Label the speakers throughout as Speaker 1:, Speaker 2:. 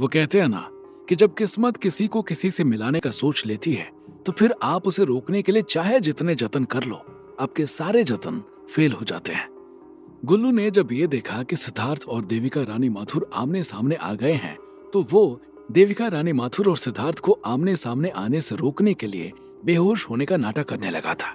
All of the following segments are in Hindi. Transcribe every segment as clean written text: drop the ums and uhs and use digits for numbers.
Speaker 1: वो कहते हैं ना कि जब किस्मत किसी को किसी से मिलाने का सोच लेती है तो फिर आप उसे रोकने के लिए चाहे जितने जतन कर लो, आपके सारे जतन फेल हो जाते हैं। गुल्लू ने जब ये देखा कि सिद्धार्थ और देविका रानी माथुर आमने सामने आ गए हैं, तो वो देविका रानी माथुर और सिद्धार्थ को आमने सामने आने से रोकने के लिए बेहोश होने का नाटक करने लगा था।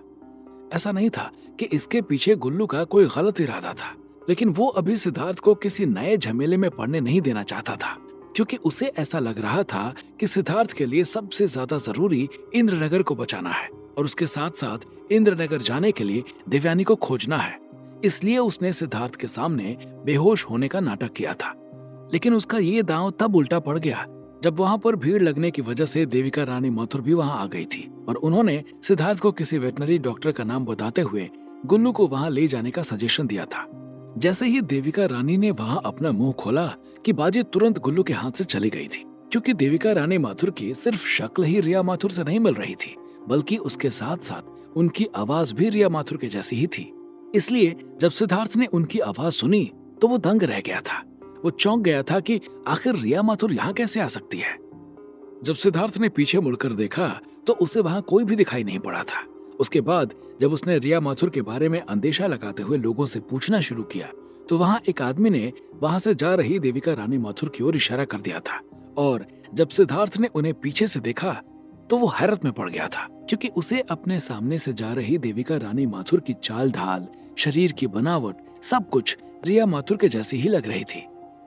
Speaker 1: ऐसा नहीं था कि इसके पीछे गुल्लू का कोई गलत इरादा था, लेकिन वो अभी सिद्धार्थ को किसी नए झमेले में पड़ने नहीं देना चाहता था, क्योंकि उसे ऐसा लग रहा था कि सिद्धार्थ के लिए सबसे ज्यादा जरूरी इंद्रनगर को बचाना है और उसके साथ साथ इंद्रनगर जाने के लिए देवयानी को खोजना है। इसलिए उसने सिद्धार्थ के सामने बेहोश होने का नाटक किया था। लेकिन उसका ये दांव तब उल्टा पड़ गया जब वहां पर भीड़ लगने की वजह से देविका रानी माथुर भी वहां आ गई थी और उन्होंने सिद्धार्थ को किसी वेटनरी डॉक्टर का नाम बताते हुए गुल्लू को वहां ले जाने का सजेशन दिया था। जैसे ही देविका रानी ने वहां अपना मुंह खोला कि बाजी तुरंत गुल्लू के हाथ से चली गई थी, क्योंकि देविका रानी माथुर की सिर्फ शक्ल ही रिया माथुर से नहीं मिल रही थी, बल्कि उसके साथ साथ उनकी आवाज भी रिया माथुर के जैसी ही थी। इसलिए जब सिद्धार्थ ने उनकी आवाज सुनी तो वो दंग रह गया था। वो चौंक गया था कि आखिर रिया माथुर यहाँ कैसे आ सकती है। जब सिद्धार्थ ने पीछे मुड़कर देखा तो उसे वहां कोई भी दिखाई नहीं पड़ा था। उसके बाद जब उसने रिया माथुर के बारे में अंदेशा लगाते हुए लोगों से पूछना शुरू किया तो वहां एक आदमी ने वहां से जा रही देविका रानी माथुर की ओर इशारा कर दिया था। और जब सिद्धार्थ ने उन्हें पीछे से देखा तो वो हैरत में पड़ गया था, क्योंकि उसे अपने सामने से जा रही देविका रानी माथुर की चाल ढाल, शरीर की बनावट, सब कुछ रिया माथुर के जैसी ही लग रही थी।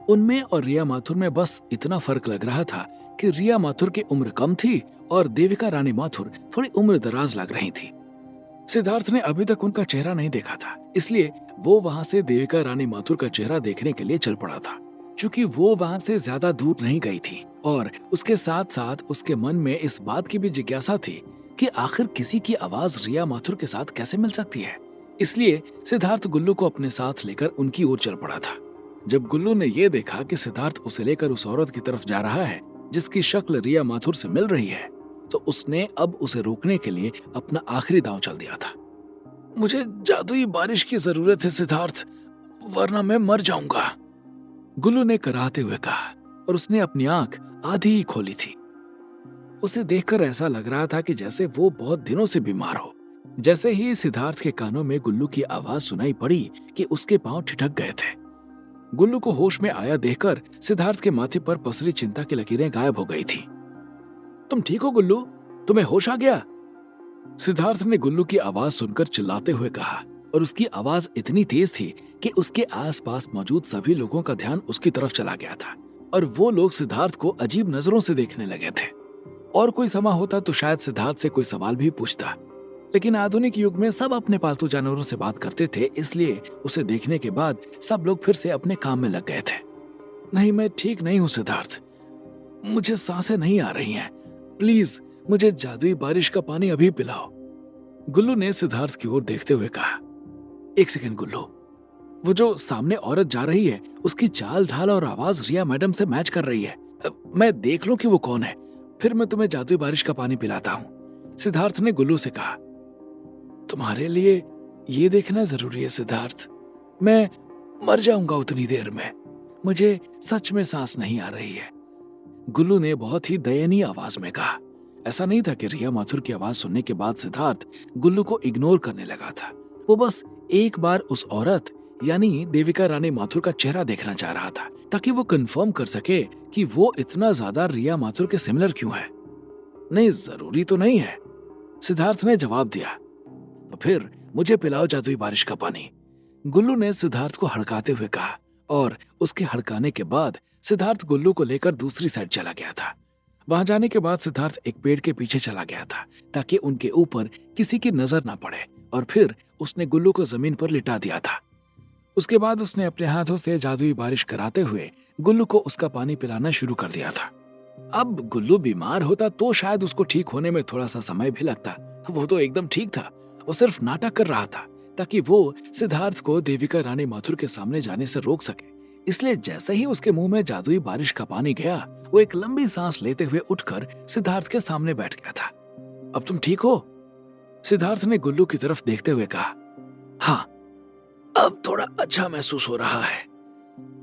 Speaker 1: उनमें और रिया माथुर में बस इतना फर्क लग रहा था कि रिया माथुर की उम्र कम थी और देविका रानी माथुर थोड़ी उम्र दराज लग रही थी। सिद्धार्थ ने अभी तक उनका चेहरा नहीं देखा था, इसलिए वो वहां से देविका रानी माथुर का चेहरा देखने के लिए चल पड़ा था। चूंकि वो वहां से ज्यादा दूर नहीं गई थी और उसके साथ साथ उसके मन में इस बात की भी जिज्ञासा थी कि आखिर किसी की आवाज रिया माथुर के साथ कैसे मिल सकती है। इसलिए सिद्धार्थ गुल्लू को अपने साथ लेकर उनकी ओर चल पड़ा था। जब गुल्लू ने यह देखा कि सिद्धार्थ उसे लेकर उस औरत की तरफ जा रहा है जिसकी शक्ल रिया माथुर से मिल रही है, तो उसने अब उसे रोकने के लिए अपना आखिरी दांव चल दिया था। मुझे जादुई बारिश की जरूरत है सिद्धार्थ, वरना मैं मर जाऊंगा, गुल्लू ने कराहते हुए कहा और उसने अपनी आंख आधी ही खोली थी। उसे देखकर ऐसा लग रहा था कि जैसे वो बहुत दिनों से बीमार हो। जैसे ही सिद्धार्थ के कानों में गुल्लू की आवाज सुनाई पड़ी कि उसके पांव ठिठक गए थे। गुल्लू को होश में आया देखकर सिद्धार्थ के माथे पर पसरी चिंता की लकीरें गायब हो गई थी। तुम ठीक हो गुल्लू? तुम्हें होश आ गया? सिद्धार्थ ने गुल्लू की आवाज सुनकर चिल्लाते हुए कहा और उसकी आवाज इतनी तेज थी कि उसके आसपास मौजूद सभी लोगों का ध्यान उसकी तरफ चला गया था और वो लोग सिद्धार्थ को अजीब नजरों से देखने लगे थे। और कोई समा होता तो शायद सिद्धार्थ से कोई सवाल भी पूछता, लेकिन आधुनिक युग में सब अपने पालतू जानवरों से बात करते थे, इसलिए उसे देखने के बाद सब लोग फिर से अपने काम में लग गए थे। नहीं, मैं ठीक नहीं हूँ सिद्धार्थ, मुझे सांसें नहीं आ रही हैं, प्लीज मुझे जादुई बारिश का पानी अभी पिलाओ, गुल्लू ने सिद्धार्थ की ओर देखते हुए कहा। एक सेकंड गुल्लू, वो जो सामने औरत जा रही है उसकी चाल ढाल और आवाज रिया मैडम से मैच कर रही है। मैं देख लूं कि वो कौन है, फिर मैं तुम्हें जादुई बारिश का पानी पिलाता हूँ, सिद्धार्थ ने गुल्लू से कहा। तुम्हारे लिए ये देखना जरूरी है सिद्धार्थ, मैं मर जाऊंगा उतनी देर में, मुझे सच में सांस नहीं आ रही है, गुल्लू ने बहुत ही दयनीय आवाज में कहा। ऐसा नहीं था कि रिया माथुर की आवाज सुनने के बाद सिद्धार्थ गुल्लू को इग्नोर करने लगा था। वो बस एक बार उस औरत यानी देविका रानी माथुर का चेहरा देखना चाह रहा था, ताकि वो कंफर्म कर सके कि वो इतना ज्यादा रिया माथुर के सिमिलर क्यों है। नहीं, जरूरी तो नहीं है, सिद्धार्थ ने जवाब दिया। तो फिर मुझे पिलाओ जादुई बारिश का पानी, गुल्लू ने सिद्धार्थ को हड़काते हुए कहा और उसके हड़काने के बाद सिद्धार्थ गुल्लू को लेकर दूसरी साइड चला गया था। वहां जाने के बाद सिद्धार्थ एक पेड़ के पीछे चला गया था ताकि उनके ऊपर किसी की नजर ना पड़े, और फिर उसने गुल्लू को जमीन पर लिटा दिया था। उसके बाद उसने अपने हाथों से जादुई बारिश कराते हुए गुल्लू को उसका पानी पिलाना शुरू कर दिया था। अब गुल्लू बीमार होता तो शायद उसको ठीक होने में थोड़ा सा समय भी लगता, वो तो एकदम ठीक था, वो सिर्फ नाटक कर रहा था ताकि वो सिद्धार्थ को देविका रानी माथुर के सामने जाने से रोक सके। इसलिए जैसे ही उसके मुंह में जादुई बारिश का पानी गया, वो एक लंबी सांस लेते हुए उठकर सिद्धार्थ के सामने बैठ गया था। अब तुम ठीक हो? सिद्धार्थ ने गुल्लू की तरफ देखते हुए कहा। हाँ, अब थोड़ा अच्छा महसूस हो रहा है,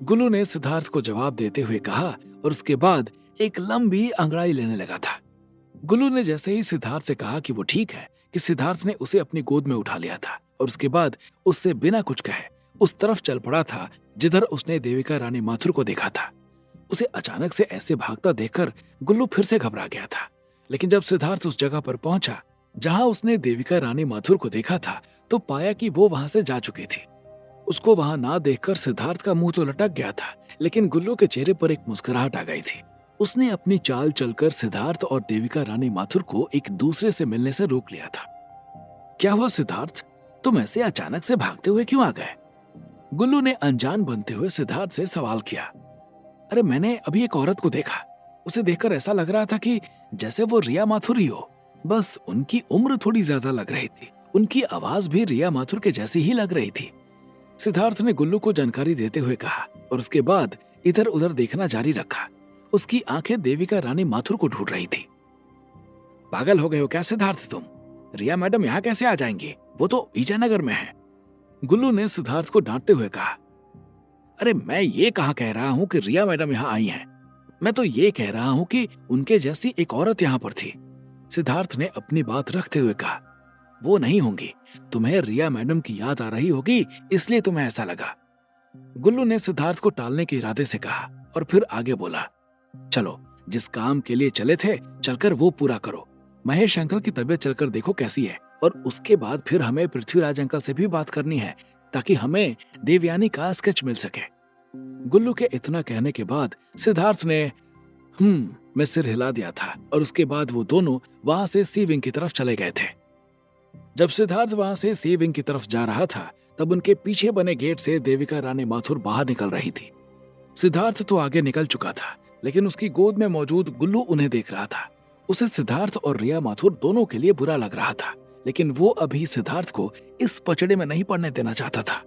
Speaker 1: गुल्लू ने सिद्धार्थ को जवाब देते हुए कहा और उसके बाद एक लंबी अंगड़ाई लेने लगा था। गुल्लू ने जैसे ही सिद्धार्थ से कहा कि वो ठीक है, कि सिद्धार्थ ने उसे अपनी गोद में उठा लिया था और उसके बाद उससे बिना कुछ कहे उस तरफ चल पड़ा था जिधर उसने देविका रानी माथुर को देखा था। उसे अचानक से ऐसे भागता देखकर गुल्लू फिर से घबरा गया था। लेकिन जब सिद्धार्थ उस जगह पर पहुंचा जहां उसने देविका रानी माथुर को देखा था, तो पाया कि वो वहां से जा चुकी थी। उसको वहां ना देखकर सिद्धार्थ का मुंह तो लटक गया था, लेकिन गुल्लू के चेहरे पर एक मुस्कुराहट आ गई थी। उसने अपनी चाल चलकर सिद्धार्थ और देविका रानी माथुर को एक दूसरे से मिलने से रोक लिया था। क्या हुआ सिद्धार्थ, तुम ऐसे अचानक से भागते हुए क्यों आ गए? गुल्लू ने अनजान बनते हुए सिद्धार्थ से सवाल किया। अरे मैंने अभी एक औरत को देखा, उसे देखकर ऐसा लग रहा था कि जैसे वो रिया माथुर ही हो, बस उनकी उम्र थोड़ी ज्यादा लग रही थी, उनकी आवाज भी रिया माथुर के जैसी ही लग रही थी। सिद्धार्थ ने गुल्लू को जानकारी देते हुए कहा और उसके बाद इधर उधर देखना जारी रखा। उसकी आंखें देविका रानी माथुर को ढूंढ रही थी। पागल हो गए हो क्या सिद्धार्थ तुम? रिया मैडम यहाँ कैसे आ जाएंगी? वो तो विजयनगर में है। गुल्लू ने सिद्धार्थ को डांटते हुए कहा। अरे मैं ये कहाँ कह रहा हूँ कि रिया मैडम यहाँ आई हैं। मैं तो ये कह रहा हूँ कि उनके जैसी एक औरत यहाँ पर थी। सिद्धार्थ ने अपनी बात रखते हुए कहा। वो नहीं होंगी, तुम्हें रिया मैडम की याद आ रही होगी इसलिए तुम्हें ऐसा लगा। गुल्लू ने सिद्धार्थ को टालने के इरादे से कहा और फिर आगे बोला। चलो, जिस काम के लिए चले थे चलकर वो पूरा करो। महेश अंकल की तबीयत चलकर देखो कैसी है, और उसके बाद फिर हमें पृथ्वीराज अंकल से भी बात करनी है ताकि हमें देवयानी का स्केच मिल सके। गुल्लू के इतना कहने के बाद सिद्धार्थ ने में सिर हिला दिया था और उसके बाद वो दोनों वहां से सी विंग की तरफ चले गए थे। जब सिद्धार्थ वहां से सी विंग की तरफ जा रहा था तब उनके पीछे बने गेट से देविका रानी माथुर बाहर निकल रही थी। सिद्धार्थ तो आगे निकल चुका था, लेकिन उसकी गोद में मौजूद गुल्लू उन्हें देख रहा था। उसे सिद्धार्थ और रिया माथुर दोनों के लिए बुरा लग रहा था, लेकिन वो अभी सिद्धार्थ को इस पचड़े में नहीं पड़ने देना चाहता था।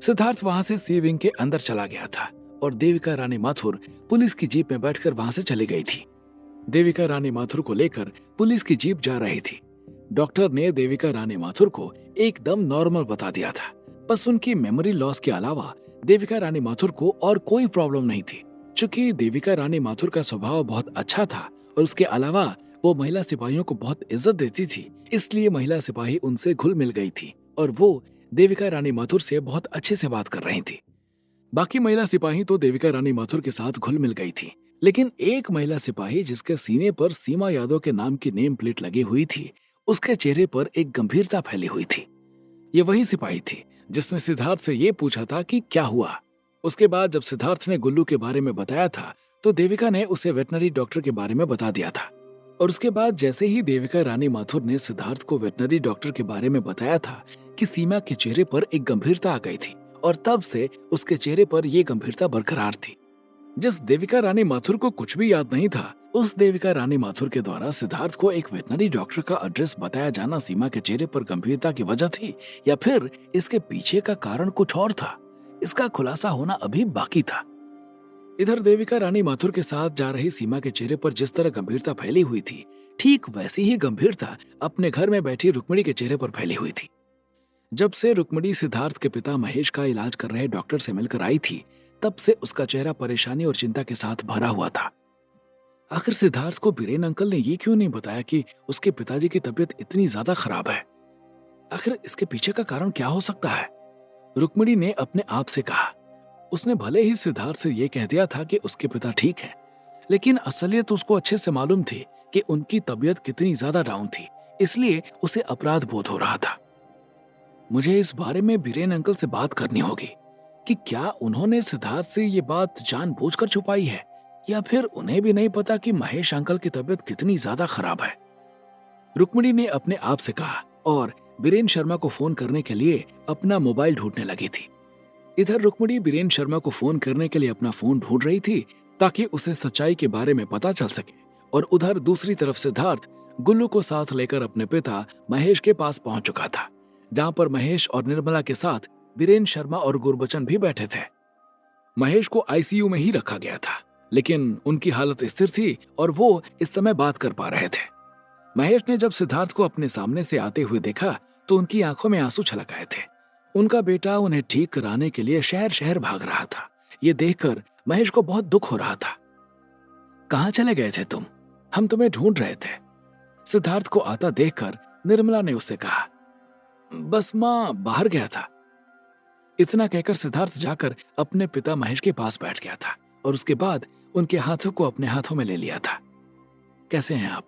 Speaker 1: सिद्धार्थ वहां से सी विंग के अंदर चला गया था और देविका रानी माथुर पुलिस की जीप में बैठकर वहां से चली गई थी। देविका रानी माथुर को लेकर पुलिस की जीप जा रही थी। डॉक्टर ने देविका रानी माथुर को एकदम नॉर्मल बता दिया था, बस उनकी मेमोरी लॉस के अलावा देविका रानी माथुर को और कोई प्रॉब्लम नहीं थी। चूंकि देविका रानी माथुर का स्वभाव बहुत अच्छा था और उसके अलावा वो महिला सिपाहियों को बहुत इज्जत देती थी, इसलिए महिला सिपाही उनसे घुल मिल गई थी और वो देविका रानी माथुर से बहुत अच्छे से बात कर रही थी। बाकी महिला सिपाही तो देविका रानी माथुर के साथ घुल मिल गई थी, लेकिन एक महिला सिपाही जिसके सीने पर सीमा यादव के नाम की नेम प्लेट लगी हुई थी, उसके चेहरे पर एक गंभीरता फैली हुई थी। ये वही सिपाही थी जिसने सिद्धार्थ से ये पूछा था कि क्या हुआ। उसके बाद जब सिद्धार्थ ने गुल्लू के बारे में बताया था तो देविका ने उसे वेटनरी डॉक्टर के बारे में बता दिया था। और उसके बाद जैसे ही देविका रानी माथुर ने सिद्धार्थ को वेटनरी डॉक्टर के बारे में बताया था कि सीमा के चेहरे पर एक गंभीरता आ गई थी, और तब से उसके चेहरे पर यह गंभीरता बरकरार थी। जिस देविका रानी माथुर को कुछ भी याद नहीं था, उस देविका रानी माथुर के द्वारा सिद्धार्थ को एक वेटनरी डॉक्टर का एड्रेस बताया जाना सीमा के चेहरे पर गंभीरता की वजह थी या फिर इसके पीछे का कारण कुछ और था, इसका खुलासा होना अभी बाकी था। इधर देविका रानी माथुर के साथ जा रही सीमा के चेहरे पर जिस तरह गंभीरता फैली हुई थी, ठीक वैसी ही गंभीरता अपने घर में बैठी रुक्मिणी के चेहरे पर फैली हुई थी। जब से रुक्मिणी सिद्धार्थ के पिता महेश का इलाज कर रहे डॉक्टर से मिलकर आई थी, तब से उसका चेहरा परेशानी और चिंता के साथ भरा हुआ था। आखिर सिद्धार्थ को बीरेन अंकल ने ये क्यों नहीं बताया कि उसके पिताजी की तबीयत इतनी ज्यादा खराब है? आखिर इसके पीछे का कारण क्या हो सकता है? रुक्मिणी ने अपने आप से कहा। उसने भले ही सिद्धार्थ से ये कह दिया था कि उसके पिता ठीक है, लेकिन असलियत उसको अच्छे से मालूम थी कि उनकी तबीयत कितनी ज्यादा डाउन थी, इसलिए उसे अपराध बोध हो रहा था। मुझे इस बारे में बीरेन अंकल से बात करनी होगी कि क्या उन्होंने सिद्धार्थ से ये बात जानबूझकर छुपाई है या फिर उन्हें भी नहीं पता कि महेश अंकल की तबीयत कितनी ज्यादा खराब है। रुक्मिणी ने अपने आप से कहा और बीरेन शर्मा को फोन करने के लिए अपना मोबाइल ढूंढने लगी थी। इधर रुक्मिणी बीरेन शर्मा को फोन करने के लिए अपना फोन ढूंढ रही थी ताकि उसे सच्चाई के बारे में पता चल सके, और उधर दूसरी तरफ सिद्धार्थ गुल्लू को साथ लेकर अपने पिता महेश के पास पहुंच चुका था, जहां पर महेश और निर्मला के साथ बीरेन शर्मा और गुरबचन भी बैठे थे। महेश को आईसीयू में ही रखा गया था, लेकिन उनकी हालत स्थिर थी और वो इस समय बात कर पा रहे थे। महेश ने जब सिद्धार्थ को अपने सामने से आते हुए देखा तो उनकी आंखों में आंसू छलक आए थे। उनका बेटा उन्हें ठीक कराने के लिए शहर शहर भाग रहा था। ये देखकर महेश को बहुत दुख हो रहा था। कहाँ चले गए थे तुम? हम तुम्हें ढूंढ रहे थे। सिद्धार्थ को आता देखकर निर्मला ने उससे कहा, बस मां बाहर गया था। इतना कहकर सिद्धार्थ जाकर अपने पिता महेश के पास बैठ गया था और उसके बाद उनके हाथों को अपने हाथों में ले लिया था। कैसे हैं आप?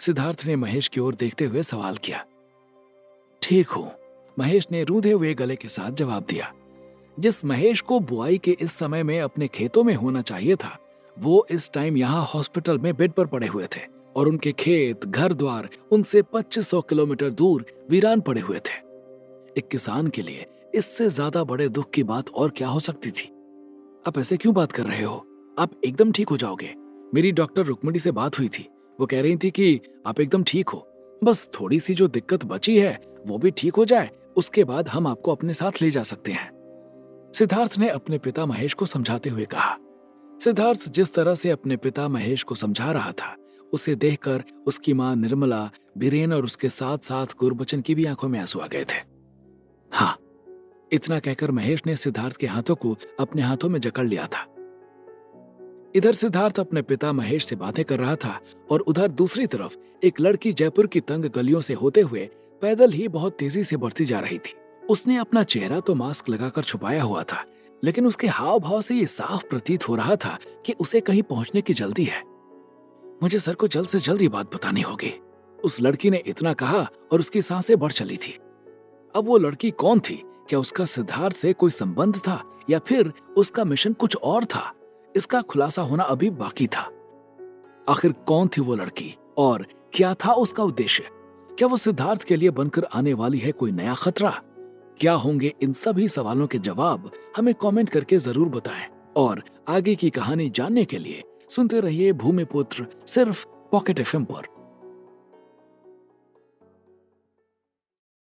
Speaker 1: सिद्धार्थ ने महेश की ओर देखते हुए सवाल किया। ठीक हूं, महेश ने रूंधे हुए गले के साथ जवाब दिया। जिस महेश को बुआई के इस समय में अपने खेतों में होना चाहिए था, वो इस टाइम यहाँ हॉस्पिटल में बेड पर पड़े हुए थे और उनके खेत, घर द्वार उनसे 2500 किलोमीटर दूर वीरान पड़े हुए थे। एक किसान के लिए इससे ज्यादा बड़े दुख की बात और क्या हो सकती थी? आप ऐसे क्यों बात कर रहे हो? आप एकदम ठीक हो जाओगे। मेरी डॉक्टर रुक्मिणी से बात हुई थी, वो कह रही थी कि आप एकदम ठीक हो, बस थोड़ी सी जो दिक्कत बची है वो भी ठीक हो जाए, उसके बाद हम आपको अपने साथ ले जा सकते हैं। सिद्धार्थ ने अपने पिता महेश को समझाते हुए कहा। सिद्धार्थ जिस तरह से अपने पिता महेश को समझा रहा था, उसे देखकर उसकी मां निर्मला, बीरेन और उसके साथ साथ गुरबचन की भी आंखों में आंसू आ गए थे। हाँ, इतना कहकर महेश ने सिद्धार्थ के हाथों को अपने हाथों में जकड़ लिया था। इधर सिद्धार्थ अपने पिता महेश से बातें कर रहा था और उधर दूसरी तरफ एक लड़की जयपुर की तंग गलियों से होते हुए पैदल ही बहुत तेजी से बढ़ती जा रही थी। उसने अपना चेहरा तो मास्क लगाकर छुपाया हुआ था, लेकिन उसके हाव भाव से ये साफ प्रतीत हो रहा था कि उसे कहीं पहुंचने की जल्दी है। मुझे सर को जल्द से जल्द ये बात बतानी होगी, उस लड़की ने इतना कहा और उसकी सांसें बढ़ चली थी। अब वो लड़की कौन थी? क्या उसका सिद्धार्थ से कोई संबंध था या फिर उसका मिशन कुछ और था? इसका खुलासा होना अभी बाकी था। आखिर कौन थी वो लड़की और क्या था उसका उद्देश्य? क्या वो सिद्धार्थ के लिए बनकर आने वाली है कोई नया खतरा? क्या होंगे इन सभी सवालों के जवाब? हमें कमेंट करके जरूर बताएं और आगे की कहानी जानने के लिए सुनते रहिए भूमिपुत्र सिर्फ पॉकेट एफएम पर।